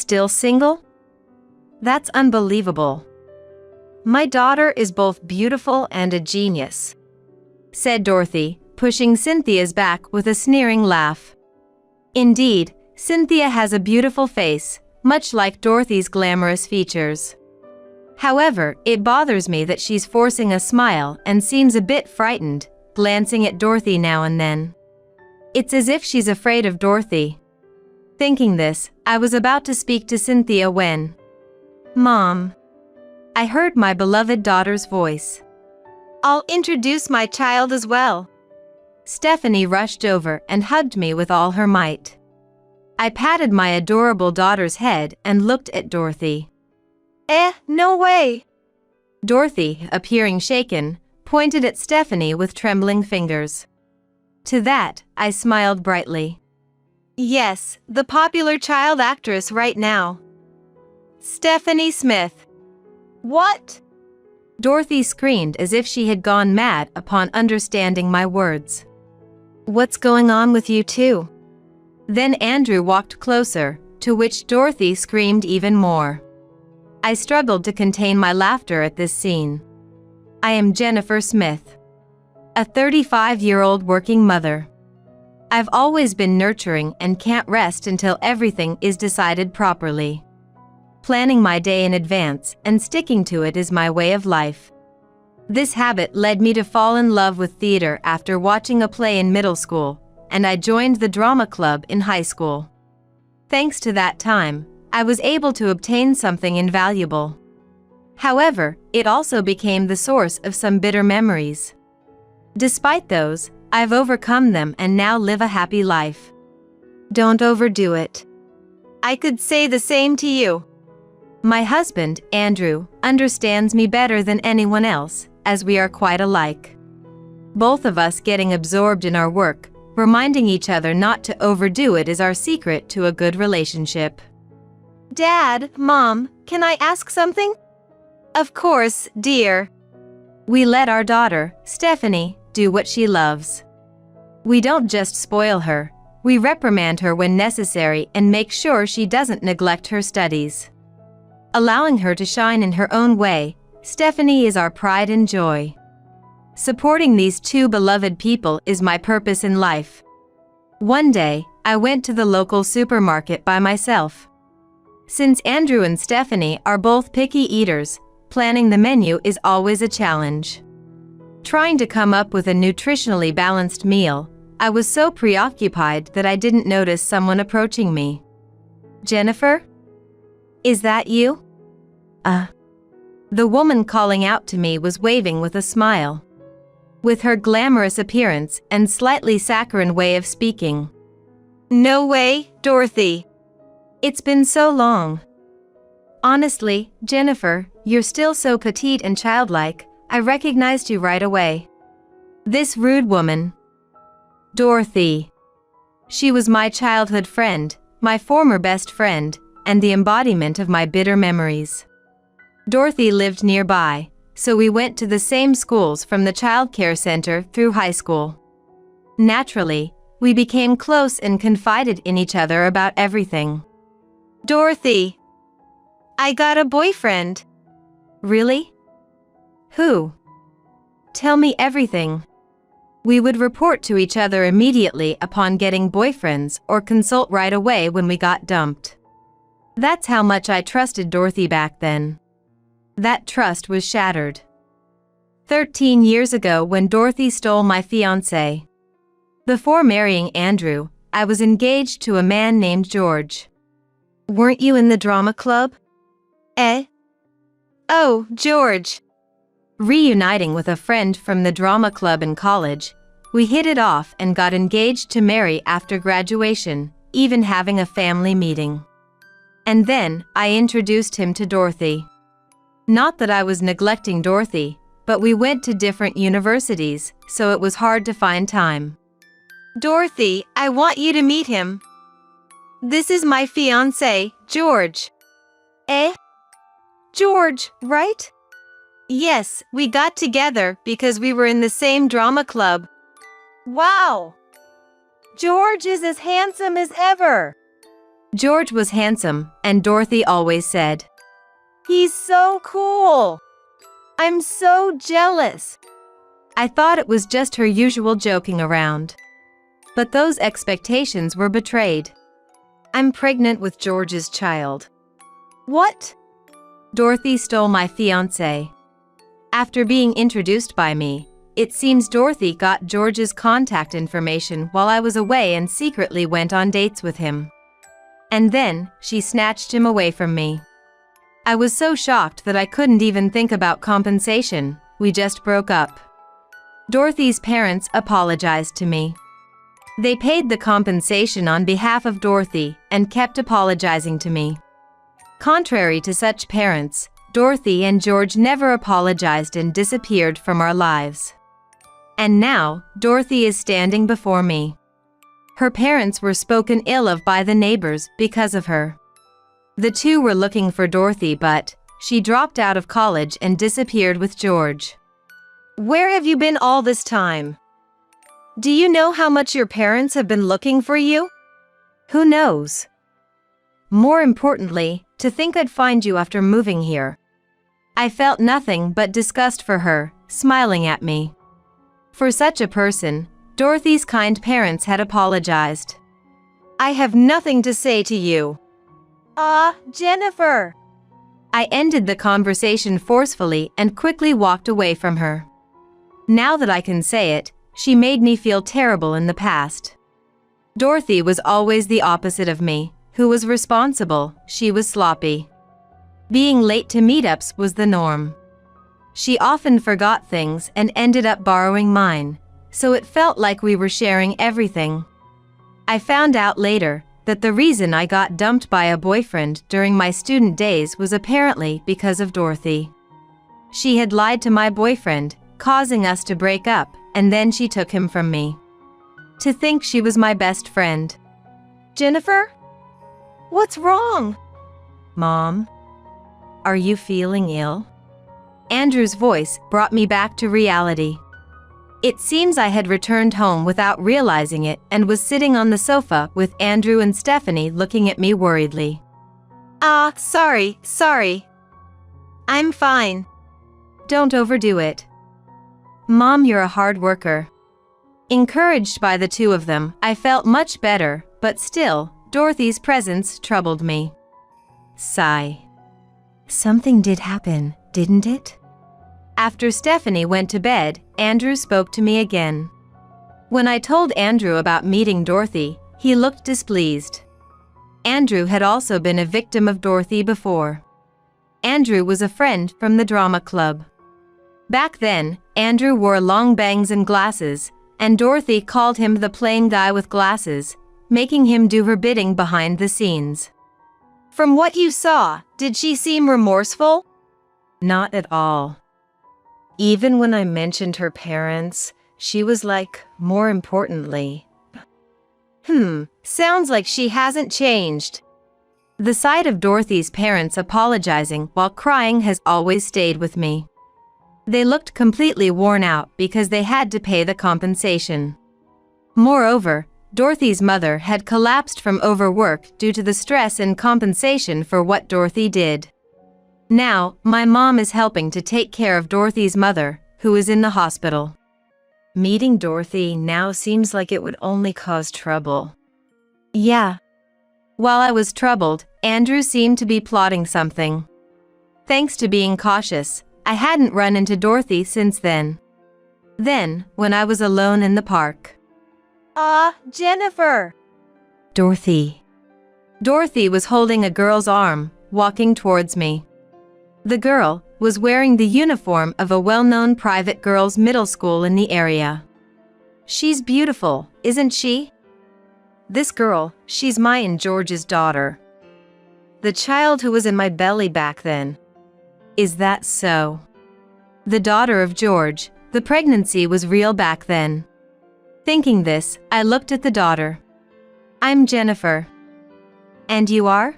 still single? That's unbelievable. My daughter is both beautiful and a genius," said Dorothy, pushing Cynthia's back with a sneering laugh. Indeed, Cynthia has a beautiful face, much like Dorothy's glamorous features. However, it bothers me that she's forcing a smile and seems a bit frightened, glancing at Dorothy now and then. It's as if she's afraid of Dorothy. Thinking this, I was about to speak to Cynthia when, "Mom," I heard my beloved daughter's voice. "I'll introduce my child as well." Stephanie rushed over and hugged me with all her might. I patted my adorable daughter's head and looked at Dorothy. No way!" Dorothy, appearing shaken, pointed at Stephanie with trembling fingers. To that, I smiled brightly. "Yes, the popular child actress right now. Stephanie Smith." "What?" Dorothy screamed as if she had gone mad upon understanding my words. "What's going on with you two?" Then Andrew walked closer, to which Dorothy screamed even more. I struggled to contain my laughter at this scene. I am Jennifer Smith, a 35-year-old working mother. I've always been nurturing and can't rest until everything is decided properly. Planning my day in advance and sticking to it is my way of life. This habit led me to fall in love with theater after watching a play in middle school, and I joined the drama club in high school. Thanks to that time, I was able to obtain something invaluable. However, it also became the source of some bitter memories. Despite those, I've overcome them and now live a happy life. Don't overdo it. I could say the same to you. My husband, Andrew, understands me better than anyone else, as we are quite alike. Both of us getting absorbed in our work, reminding each other not to overdo it is our secret to a good relationship. Dad, Mom, can I ask something? Of course, dear. We let our daughter, Stephanie, do what she loves. We don't just spoil her, we reprimand her when necessary and make sure she doesn't neglect her studies. Allowing her to shine in her own way, Stephanie is our pride and joy. Supporting these two beloved people is my purpose in life. One day, I went to the local supermarket by myself. Since Andrew and Stephanie are both picky eaters, planning the menu is always a challenge. Trying to come up with a nutritionally balanced meal, I was so preoccupied that I didn't notice someone approaching me. "Jennifer? Is that you?" The woman calling out to me was waving with a smile. With her glamorous appearance and slightly saccharine way of speaking. "No way, Dorothy. It's been so long. Honestly, Jennifer, you're still so petite and childlike, I recognized you right away." This rude woman. Dorothy. She was my childhood friend, my former best friend, and the embodiment of my bitter memories. Dorothy lived nearby, so we went to the same schools from the childcare center through high school. Naturally, we became close and confided in each other about everything. "Dorothy, I got a boyfriend." "Really? Who? Tell me everything." We would report to each other immediately upon getting boyfriends or consult right away when we got dumped. That's how much I trusted Dorothy back then. That trust was shattered 13 years ago when Dorothy stole my fiancé. Before marrying Andrew, I was engaged to a man named George. "Weren't you in the drama club?" "Oh, George." Reuniting with a friend from the drama club in college, we hit it off and got engaged to marry after graduation, even having a family meeting. And then, I introduced him to Dorothy. Not that I was neglecting Dorothy, but we went to different universities, so it was hard to find time. "Dorothy, I want you to meet him. This is my fiancé, George." George, right? Yes, we got together because we were in the same drama club. Wow! George is as handsome as ever. George was handsome, and Dorothy always said, "He's so cool. I'm so jealous." I thought it was just her usual joking around. But those expectations were betrayed. "I'm pregnant with George's child." "What?" "Dorothy stole my fiancé." After being introduced by me, it seems Dorothy got George's contact information while I was away and secretly went on dates with him. And then, she snatched him away from me. I was so shocked that I couldn't even think about compensation. We just broke up. Dorothy's parents apologized to me. They paid the compensation on behalf of Dorothy and kept apologizing to me. Contrary to such parents, Dorothy and George never apologized and disappeared from our lives. And now, Dorothy is standing before me. Her parents were spoken ill of by the neighbors because of her. The two were looking for Dorothy, but she dropped out of college and disappeared with George. "Where have you been all this time? Do you know how much your parents have been looking for you?" "Who knows? More importantly, to think I'd find you after moving here." I felt nothing but disgust for her, smiling at me. For such a person, Dorothy's kind parents had apologized. "I have nothing to say to you." Jennifer." I ended the conversation forcefully and quickly walked away from her. Now that I can say it, she made me feel terrible in the past. Dorothy was always the opposite of me. Who was responsible? She was sloppy. Being late to meetups was the norm. She often forgot things and ended up borrowing mine, so it felt like we were sharing everything. I found out later that the reason I got dumped by a boyfriend during my student days was apparently because of Dorothy. She had lied to my boyfriend, causing us to break up, and then she took him from me. To think she was my best friend. "Jennifer? What's wrong?" "Mom? Are you feeling ill?" Andrew's voice brought me back to reality. It seems I had returned home without realizing it and was sitting on the sofa with Andrew and Stephanie looking at me worriedly. Sorry. I'm fine." "Don't overdo it. Mom, you're a hard worker." Encouraged by the two of them, I felt much better, but still, Dorothy's presence troubled me. Sigh. Something did happen, didn't it? After Stephanie went to bed, Andrew spoke to me again. When I told Andrew about meeting Dorothy, he looked displeased. Andrew had also been a victim of Dorothy before. Andrew was a friend from the drama club. Back then, Andrew wore long bangs and glasses, and Dorothy called him the plain guy with glasses, making him do her bidding behind the scenes. "From what you saw, did she seem remorseful?" "Not at all. Even when I mentioned her parents, she was like, more importantly." Sounds like she hasn't changed." The sight of Dorothy's parents apologizing while crying has always stayed with me. They looked completely worn out because they had to pay the compensation. Moreover, Dorothy's mother had collapsed from overwork due to the stress and compensation for what Dorothy did. Now, my mom is helping to take care of Dorothy's mother, who is in the hospital. Meeting Dorothy now seems like it would only cause trouble. Yeah. While I was troubled, Andrew seemed to be plotting something. Thanks to being cautious, I hadn't run into Dorothy since then. Then, when I was alone in the park. Jennifer. Dorothy. Dorothy was holding a girl's arm, walking towards me. The girl was wearing the uniform of a well-known private girls' middle school in the area. She's beautiful, isn't she? This girl, she's my and George's daughter. The child who was in my belly back then. Is that so? The daughter of George, the pregnancy was real back then. Thinking this, I looked at the daughter. I'm Jennifer. And you are?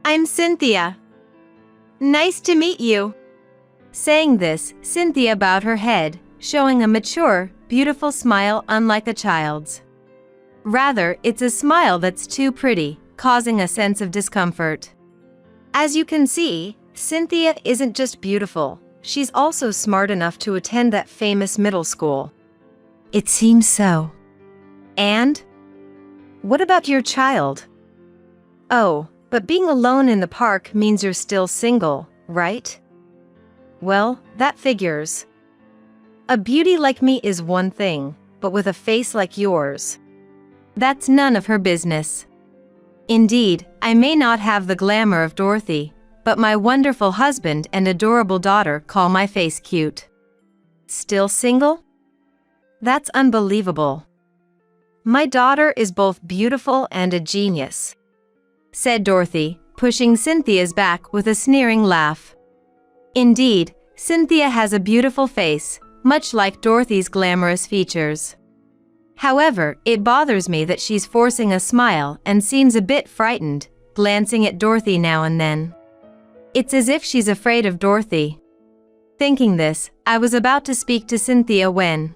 I'm Cynthia. Nice to meet you. Saying this, Cynthia bowed her head, showing a mature, beautiful smile unlike a child's. Rather, it's a smile that's too pretty, causing a sense of discomfort. As you can see, Cynthia isn't just beautiful, she's also smart enough to attend that famous middle school. It seems so. And? What about your child? Oh, but being alone in the park means you're still single, right? Well, that figures. A beauty like me is one thing, but with a face like yours, that's none of her business. Indeed, I may not have the glamour of Dorothy, but my wonderful husband and adorable daughter call my face cute. Still single? That's unbelievable. My daughter is both beautiful and a genius, said Dorothy, pushing Cynthia's back with a sneering laugh. Indeed, Cynthia has a beautiful face, much like Dorothy's glamorous features. However, it bothers me that she's forcing a smile and seems a bit frightened, glancing at Dorothy now and then. It's as if she's afraid of Dorothy. Thinking this, I was about to speak to Cynthia when,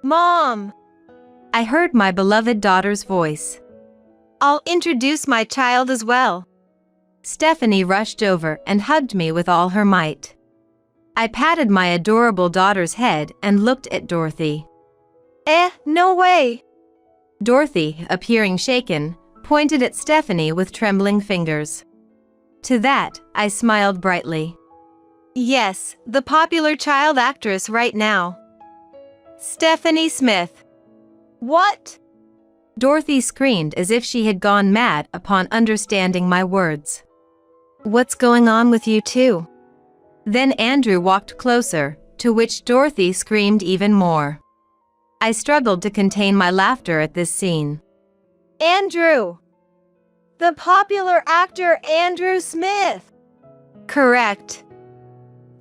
"Mom!" I heard my beloved daughter's voice. "I'll introduce my child as well." Stephanie rushed over and hugged me with all her might. I patted my adorable daughter's head and looked at Dorothy. No way!" Dorothy, appearing shaken, pointed at Stephanie with trembling fingers. To that, I smiled brightly. "Yes, the popular child actress right now. Stephanie Smith." "What?" Dorothy screamed as if she had gone mad upon understanding my words. "What's going on with you two?" Then Andrew walked closer, to which Dorothy screamed even more. I struggled to contain my laughter at this scene. "Andrew! The popular actor Andrew Smith!" "Correct.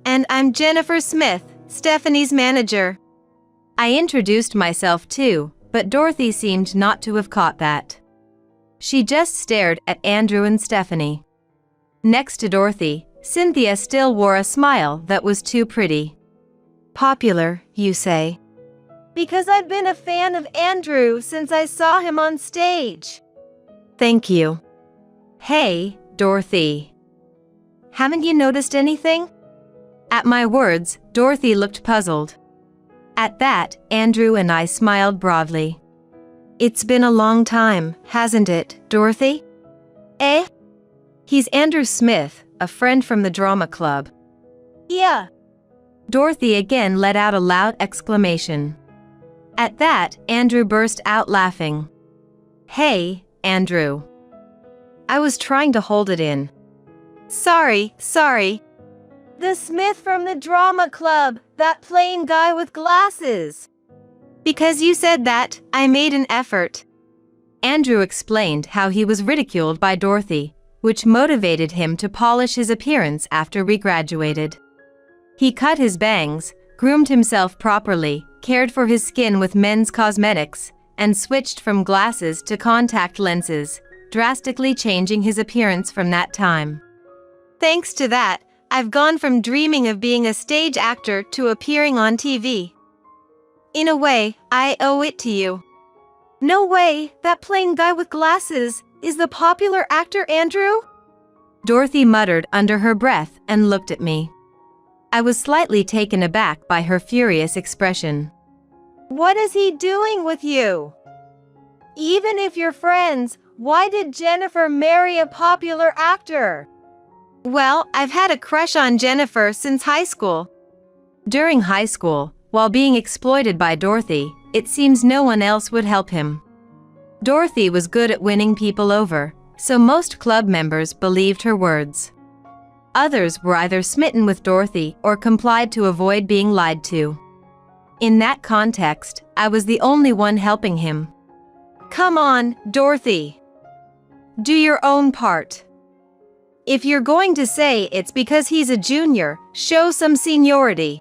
And I'm Jennifer Smith, Stephanie's manager." I introduced myself too, but Dorothy seemed not to have caught that. She just stared at Andrew and Stephanie. Next to Dorothy, Cynthia still wore a smile that was too pretty. "Popular, you say?" "Because I've been a fan of Andrew since I saw him on stage." "Thank you." "Hey, Dorothy. Haven't you noticed anything?" At my words, Dorothy looked puzzled. At that, Andrew and I smiled broadly. "It's been a long time, hasn't it, Dorothy?" He's Andrew Smith, a friend from the drama club." "Yeah." Dorothy again let out a loud exclamation. At that, Andrew burst out laughing. "Hey, Andrew." I was trying to hold it in. Sorry. "The Smith from the drama club, that plain guy with glasses." "Because you said that, I made an effort." Andrew explained how he was ridiculed by Dorothy, which motivated him to polish his appearance after we graduated. He cut his bangs, groomed himself properly, cared for his skin with men's cosmetics, and switched from glasses to contact lenses, drastically changing his appearance from that time. Thanks to that, I've gone from dreaming of being a stage actor to appearing on TV. In a way, I owe it to you. No way, that plain guy with glasses is the popular actor Andrew? Dorothy muttered under her breath and looked at me. I was slightly taken aback by her furious expression. What is he doing with you? Even if you're friends, why did Jennifer marry a popular actor? Well, I've had a crush on Jennifer since high school. During high school, while being exploited by Dorothy, it seems no one else would help him. Dorothy was good at winning people over, so most club members believed her words. Others were either smitten with Dorothy or complied to avoid being lied to. In that context, I was the only one helping him. Come on, Dorothy. Do your own part. If you're going to say it's because he's a junior, show some seniority.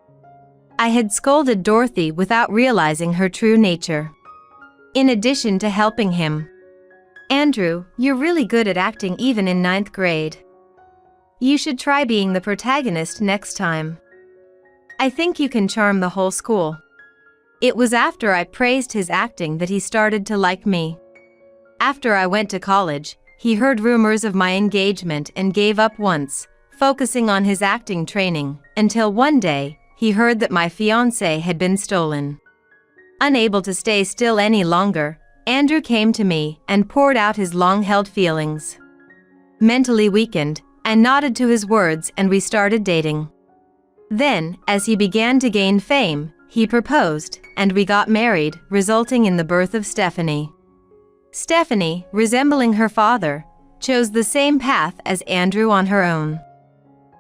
I had scolded Dorothy without realizing her true nature. In addition to helping him. Andrew, you're really good at acting even in 9th grade. You should try being the protagonist next time. I think you can charm the whole school. It was after I praised his acting that he started to like me. After I went to college, he heard rumors of my engagement and gave up once, focusing on his acting training, until one day, he heard that my fiancé had been stolen. Unable to stay still any longer, Andrew came to me and poured out his long-held feelings. Mentally weakened, I nodded to his words and we started dating. Then, as he began to gain fame, he proposed, and we got married, resulting in the birth of Stephanie. Stephanie, resembling her father, chose the same path as Andrew on her own.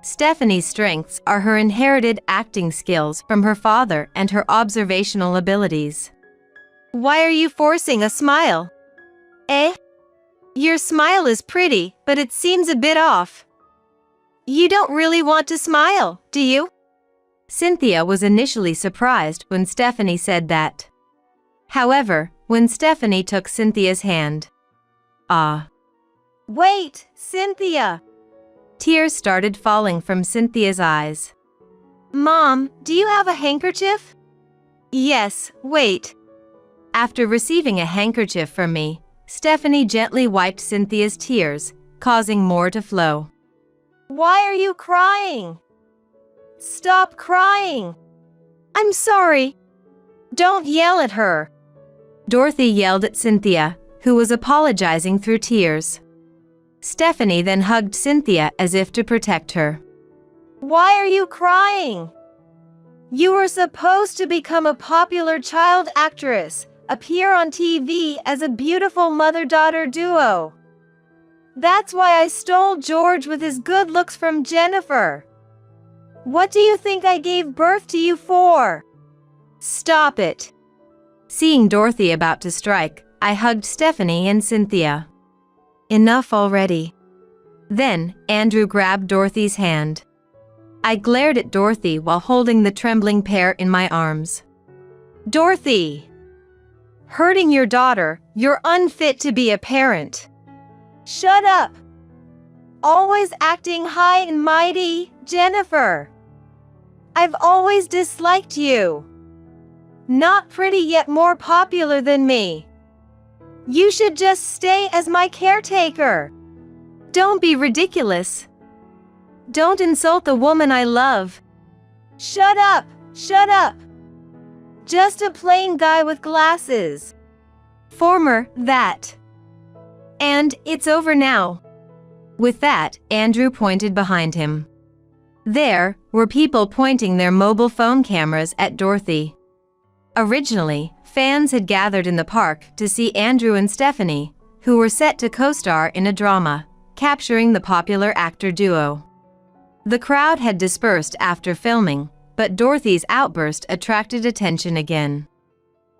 Stephanie's strengths are her inherited acting skills from her father and her observational abilities. Why are you forcing a smile? Eh? Your smile is pretty, but it seems a bit off. You don't really want to smile, do you? Cynthia was initially surprised when Stephanie said that. However, when Stephanie took Cynthia's hand. Wait, Cynthia! Tears started falling from Cynthia's eyes. Mom, do you have a handkerchief? Yes, wait. After receiving a handkerchief from me, Stephanie gently wiped Cynthia's tears, causing more to flow. Why are you crying? Stop crying. I'm sorry. Don't yell at her. Dorothy yelled at Cynthia, who was apologizing through tears. Stephanie then hugged Cynthia as if to protect her. Why are you crying? You were supposed to become a popular child actress, appear on TV as a beautiful mother-daughter duo. That's why I stole George with his good looks from Jennifer. What do you think I gave birth to you for? Stop it. Seeing Dorothy about to strike, I hugged Stephanie and Cynthia. Enough already. Then, Andrew grabbed Dorothy's hand. I glared at Dorothy while holding the trembling pair in my arms. Dorothy! Hurting your daughter, you're unfit to be a parent. Shut up! Always acting high and mighty, Jennifer. I've always disliked you. Not pretty yet more popular than me. You should just stay as my caretaker. Don't be ridiculous. Don't insult the woman I love. Shut up! Shut up! Just a plain guy with glasses. Former that. And it's over now. With that, Andrew pointed behind him. There were people pointing their mobile phone cameras at Dorothy. Originally, fans had gathered in the park to see Andrew and Stephanie, who were set to co-star in a drama, capturing the popular actor duo. The crowd had dispersed after filming, but Dorothy's outburst attracted attention again.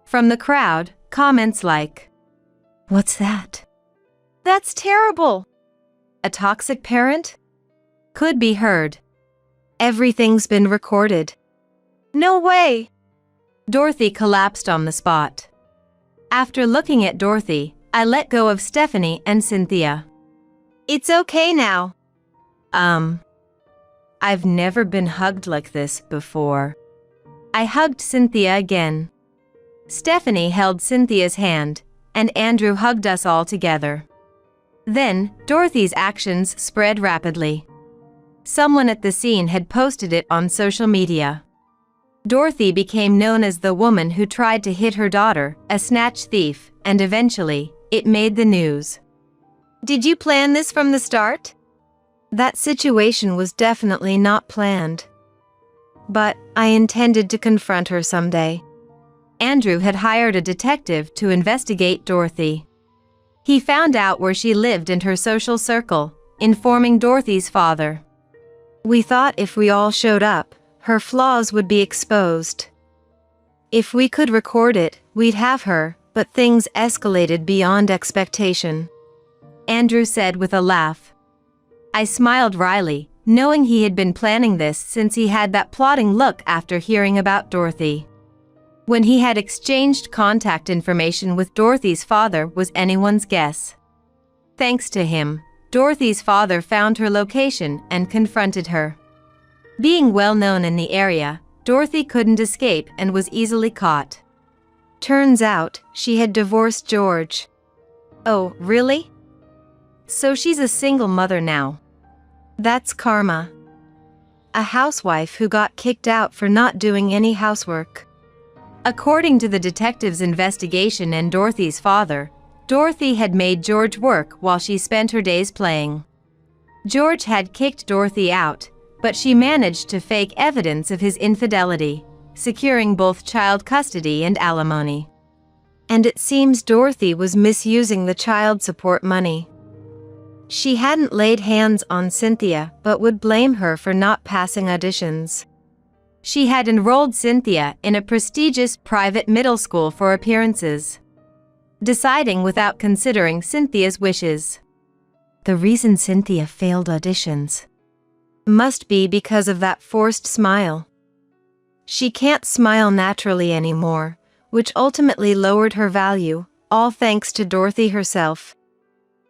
From the crowd, comments like, "What's that? That's terrible! A toxic parent?" could be heard. Everything's been recorded. No way! Dorothy collapsed on the spot. After looking at Dorothy, I let go of Stephanie and Cynthia. It's okay now. I've never been hugged like this before. I hugged Cynthia again. Stephanie held Cynthia's hand, and Andrew hugged us all together. Then, Dorothy's actions spread rapidly. Someone at the scene had posted it on social media. Dorothy became known as the woman who tried to hit her daughter, a snatch thief, and eventually, it made the news. Did you plan this from the start? That situation was definitely not planned. But I intended to confront her someday. Andrew had hired a detective to investigate Dorothy. He found out where she lived and her social circle, informing Dorothy's father. We thought if we all showed up, her flaws would be exposed. If we could record it, we'd have her, but things escalated beyond expectation. Andrew said with a laugh. I smiled wryly, knowing he had been planning this since he had that plotting look after hearing about Dorothy. When he had exchanged contact information with Dorothy's father was anyone's guess. Thanks to him, Dorothy's father found her location and confronted her. Being well known in the area, Dorothy couldn't escape and was easily caught. Turns out, she had divorced George. Oh, really? So she's a single mother now. That's karma. A housewife who got kicked out for not doing any housework. According to the detective's investigation and Dorothy's father, Dorothy had made George work while she spent her days playing. George had kicked Dorothy out, but she managed to fake evidence of his infidelity, securing both child custody and alimony. And it seems Dorothy was misusing the child support money. She hadn't laid hands on Cynthia but would blame her for not passing auditions. She had enrolled Cynthia in a prestigious private middle school for appearances, deciding without considering Cynthia's wishes. The reason Cynthia failed auditions must be because of that forced smile. She can't smile naturally anymore, which ultimately lowered her value, all thanks to Dorothy herself.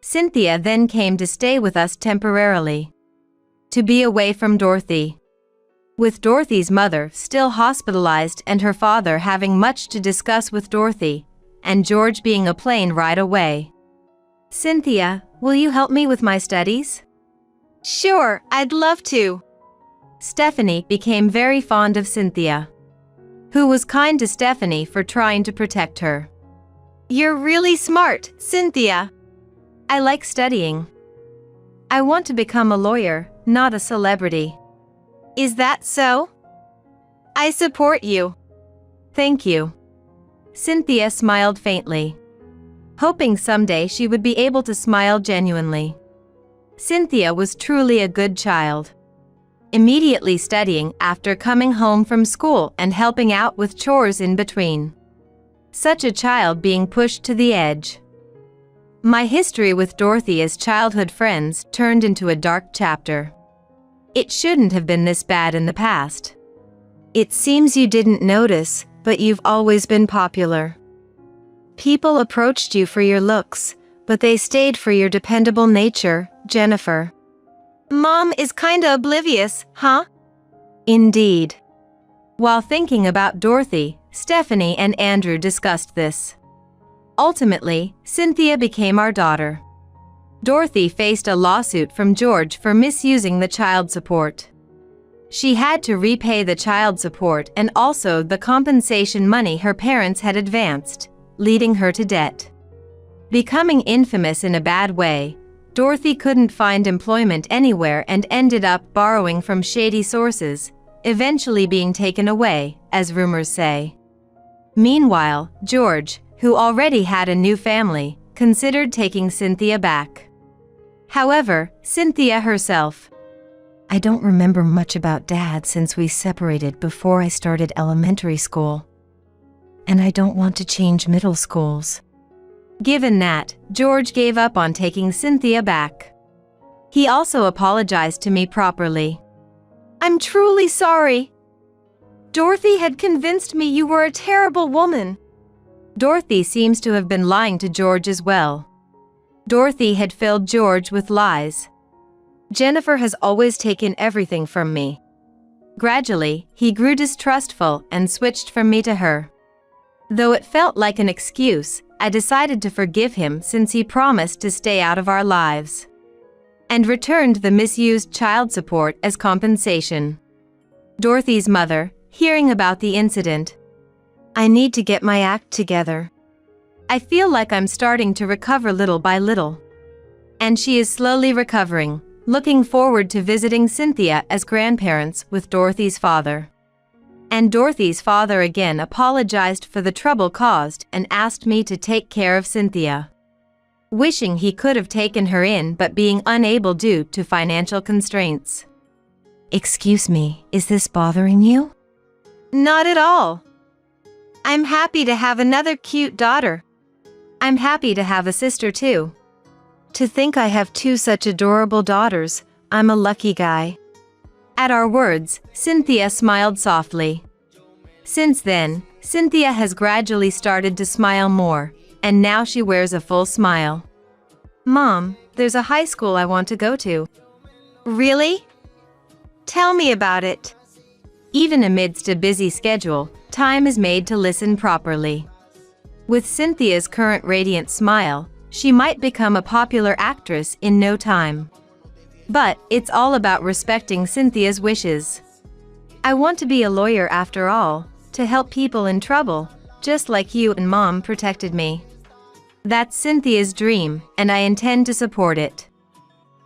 Cynthia then came to stay with us temporarily, to be away from Dorothy. With Dorothy's mother still hospitalized and her father having much to discuss with Dorothy, and George being a plane ride away. Cynthia, will you help me with my studies? Sure, I'd love to. Stephanie became very fond of Cynthia, who was kind to Stephanie for trying to protect her. You're really smart, Cynthia. I like studying. I want to become a lawyer, not a celebrity. Is that so? I support you. Thank you. Cynthia smiled faintly, hoping someday she would be able to smile genuinely. Cynthia was truly a good child, immediately studying after coming home from school and helping out with chores in between. Such a child being pushed to the edge. My history with Dorothy as childhood friends turned into a dark chapter. It shouldn't have been this bad in the past. It seems you didn't notice, but you've always been popular. People approached you for your looks, but they stayed for your dependable nature, Jennifer. Mom is kinda oblivious, huh? Indeed. While thinking about Dorothy, Stephanie and Andrew discussed this. Ultimately, Cynthia became our daughter. Dorothy faced a lawsuit from George for misusing the child support. She had to repay the child support and also the compensation money her parents had advanced, leading her to debt. Becoming infamous in a bad way, Dorothy couldn't find employment anywhere and ended up borrowing from shady sources, eventually being taken away, as rumors say. Meanwhile, George, who already had a new family, considered taking Cynthia back. However, Cynthia herself, I don't remember much about Dad since we separated before I started elementary school. And I don't want to change middle schools. Given that, George gave up on taking Cynthia back. He also apologized to me properly. I'm truly sorry. Dorothy had convinced me you were a terrible woman. Dorothy seems to have been lying to George as well. Dorothy had filled George with lies. Jennifer has always taken everything from me. Gradually, he grew distrustful and switched from me to her. Though it felt like an excuse, I decided to forgive him since he promised to stay out of our lives, and returned the misused child support as compensation. Dorothy's mother, hearing about the incident, I need to get my act together. I feel like I'm starting to recover little by little. And she is slowly recovering, looking forward to visiting Cynthia as grandparents with Dorothy's father. And Dorothy's father again apologized for the trouble caused and asked me to take care of Cynthia, wishing he could have taken her in but being unable due to financial constraints. Excuse me, is this bothering you? Not at all. I'm happy to have another cute daughter. I'm happy to have a sister too. To think I have two such adorable daughters, I'm a lucky guy. At our words, Cynthia smiled softly. Since then, Cynthia has gradually started to smile more, and now she wears a full smile. Mom, there's a high school I want to go to. Really? Tell me about it. Even amidst a busy schedule, time is made to listen properly. With Cynthia's current radiant smile, she might become a popular actress in no time. But it's all about respecting Cynthia's wishes. I want to be a lawyer after all, to help people in trouble, just like you and Mom protected me. That's Cynthia's dream, and I intend to support it.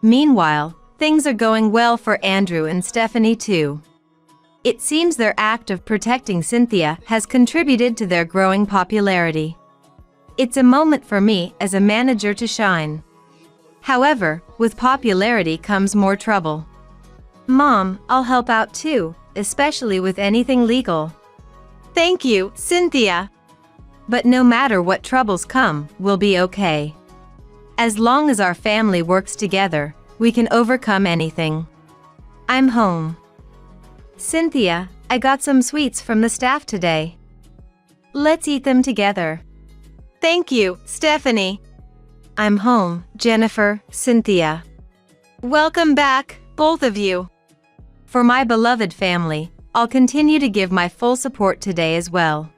Meanwhile, things are going well for Andrew and Stephanie too. It seems their act of protecting Cynthia has contributed to their growing popularity. It's a moment for me as a manager to shine. However, with popularity comes more trouble. Mom, I'll help out too, especially with anything legal. Thank you, Cynthia. But no matter what troubles come, we'll be okay. As long as our family works together, we can overcome anything. I'm home. Cynthia, I got some sweets from the staff today. Let's eat them together. Thank you, Stephanie. I'm home, Jennifer, Cynthia. Welcome back, both of you. For my beloved family, I'll continue to give my full support today as well.